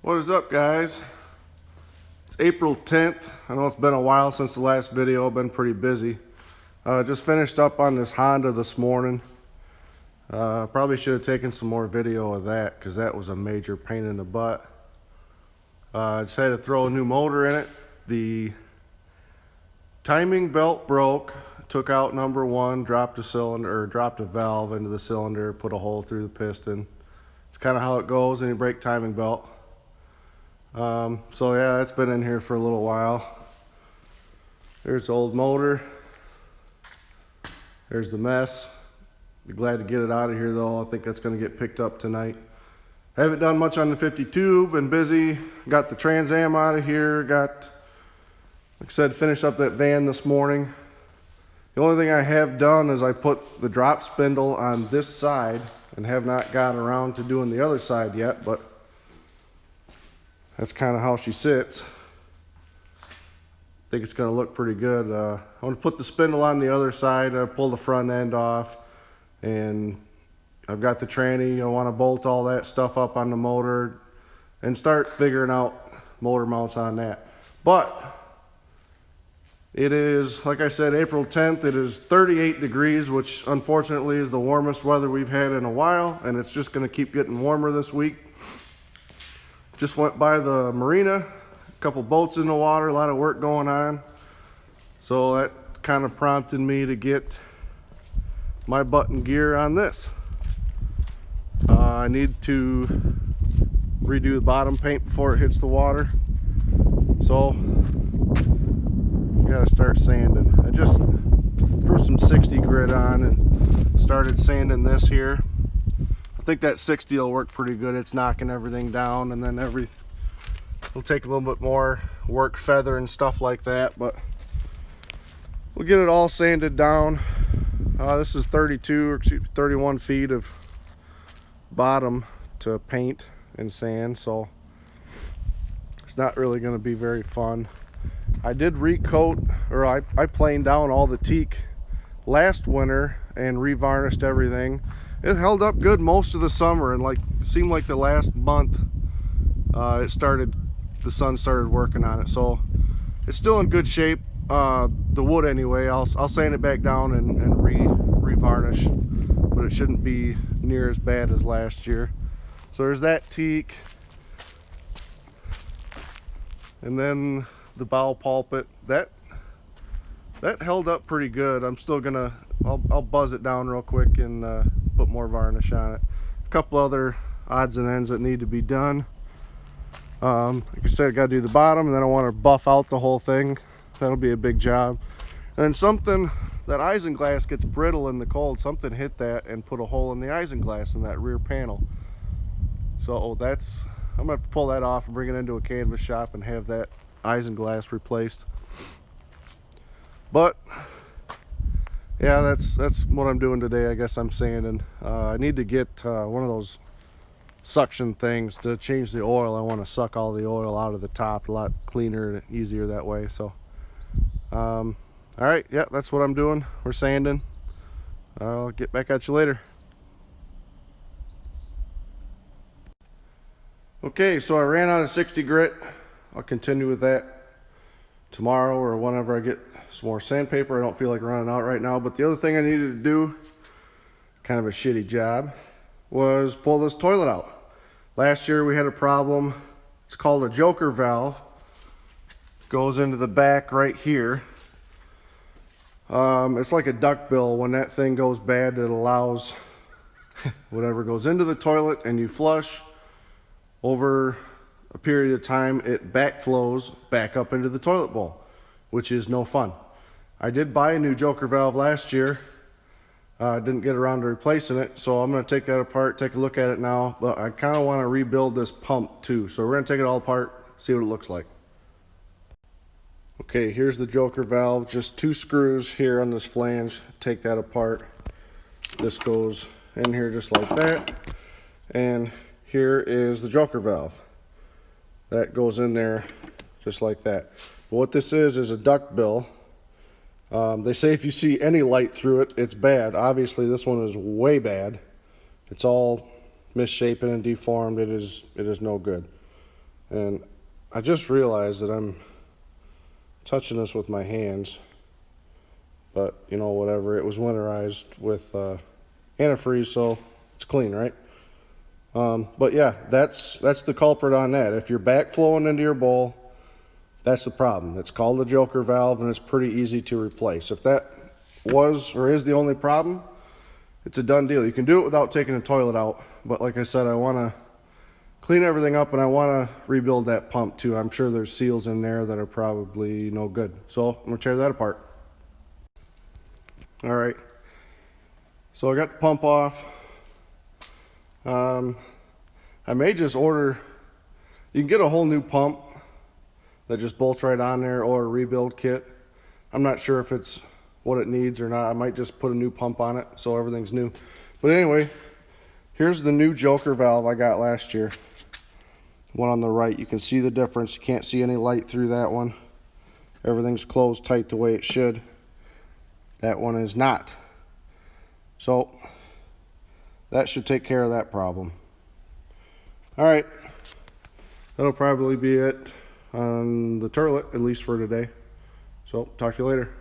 What is up, guys? It's April 10th. I know it's been a while since the last video. I've been pretty busy. Just finished up on this Honda this morning. Probably should have taken some more video of that because that was a major pain in the butt. Just had to throw a new motor in it. The timing belt broke. Took out number one, dropped a cylinder, or dropped a valve into the cylinder, put a hole through the piston. It's kind of how it goes when you break timing belt. So yeah, that's been in here for a little while. There's the old motor. There's the mess. Be glad to get it out of here though. I think that's going to get picked up tonight. I haven't done much on the 52. Been busy. Got the Trans Am out of here. Got, like I said, finished up that van this morning. The only thing I have done is I put the drop spindle on this side and have not gotten around to doing the other side yet, but that's kind of how she sits. I think it's going to look pretty good. I want to put the spindle on the other side. I pull the front end off, and I've got the tranny. I want to bolt all that stuff up on the motor and start figuring out motor mounts on that. But it is, like I said, April 10th. It is 38 degrees, which unfortunately is the warmest weather we've had in a while, and it's just going to keep getting warmer this week. Just went by the marina, a couple boats in the water, a lot of work going on. So that kind of prompted me to get my button gear on this. I need to redo the bottom paint before it hits the water. So gotta start sanding. I just threw some 60 grit on and started sanding this here. I think that 60 will work pretty good. It's knocking everything down, and then it'll take a little bit more work, feather and stuff like that, but we'll get it all sanded down. This is 31 feet of bottom to paint and sand, so it's not really going to be very fun. I did recoat, or I planed down all the teak last winter and revarnished everything. It held up good most of the summer, and like it seemed like the last month the sun started working on it, so it's still in good shape. The wood anyway, I'll sand it back down and revarnish, but it shouldn't be near as bad as last year. So there's that teak, and then the bow pulpit that held up pretty good. I'm still gonna I'll buzz it down real quick and put more varnish on it. A couple other odds and ends that need to be done. Like I said, I gotta do the bottom, and then I want to buff out the whole thing. That'll be a big job. And then something, that isinglass gets brittle in the cold. Something hit that and put a hole in the isinglass in that rear panel. So I'm gonna have to pull that off and bring it into a canvas shop and have that isinglass replaced. But yeah, that's what I'm doing today. I guess I'm sanding. I need to get one of those suction things to change the oil. I want to suck all the oil out of the top. A lot cleaner and easier that way. So all right, yeah, that's what I'm doing. We're sanding. I'll get back at you later. Okay, so I ran out of 60 grit. I'll continue with that tomorrow or whenever I get some more sandpaper. I don't feel like running out right now. But the other thing I needed to do, kind of a shitty job, was pull this toilet out. Last year we had a problem. It's called a joker valve. Goes into the back right here. It's like a duck bill. When that thing goes bad, it allows whatever goes into the toilet, and you flush. Over a period of time, it backflows back up into the toilet bowl, which is no fun. I did buy a new joker valve last year. Didn't get around to replacing it, so I'm going to take that apart, take a look at it now. But I kind of want to rebuild this pump too, so we're going to take it all apart, see what it looks like. Okay, here's the joker valve. Just 2 screws here on this flange. Take that apart. This goes in here just like that, and here is the joker valve. That goes in there just like that. But what this is a duck bill. They say if you see any light through it, it's bad. Obviously this one is way bad. It's all misshapen and deformed. It is no good. And I just realized that I'm touching this with my hands, but you know, whatever, it was winterized with antifreeze, so it's clean, right? But yeah, that's the culprit on that. If you're backflowing into your bowl, that's the problem. It's called the joker valve, and it's pretty easy to replace. If that was or is the only problem, it's a done deal. You can do it without taking the toilet out, but like I said, I want to clean everything up, and I want to rebuild that pump too. I'm sure there's seals in there that are probably no good, so I'm gonna tear that apart. All right, so I got the pump off. I may just order, you can get a whole new pump that just bolts right on there, or a rebuild kit. I'm not sure if it's what it needs or not. I might just put a new pump on it so everything's new. But anyway, here's the new joker valve I got last year. One on the right, you can see the difference. You can't see any light through that one. Everything's closed tight the way it should. That one is not. So that should take care of that problem. All right, that'll probably be it on the toilet, at least for today. So talk to you later.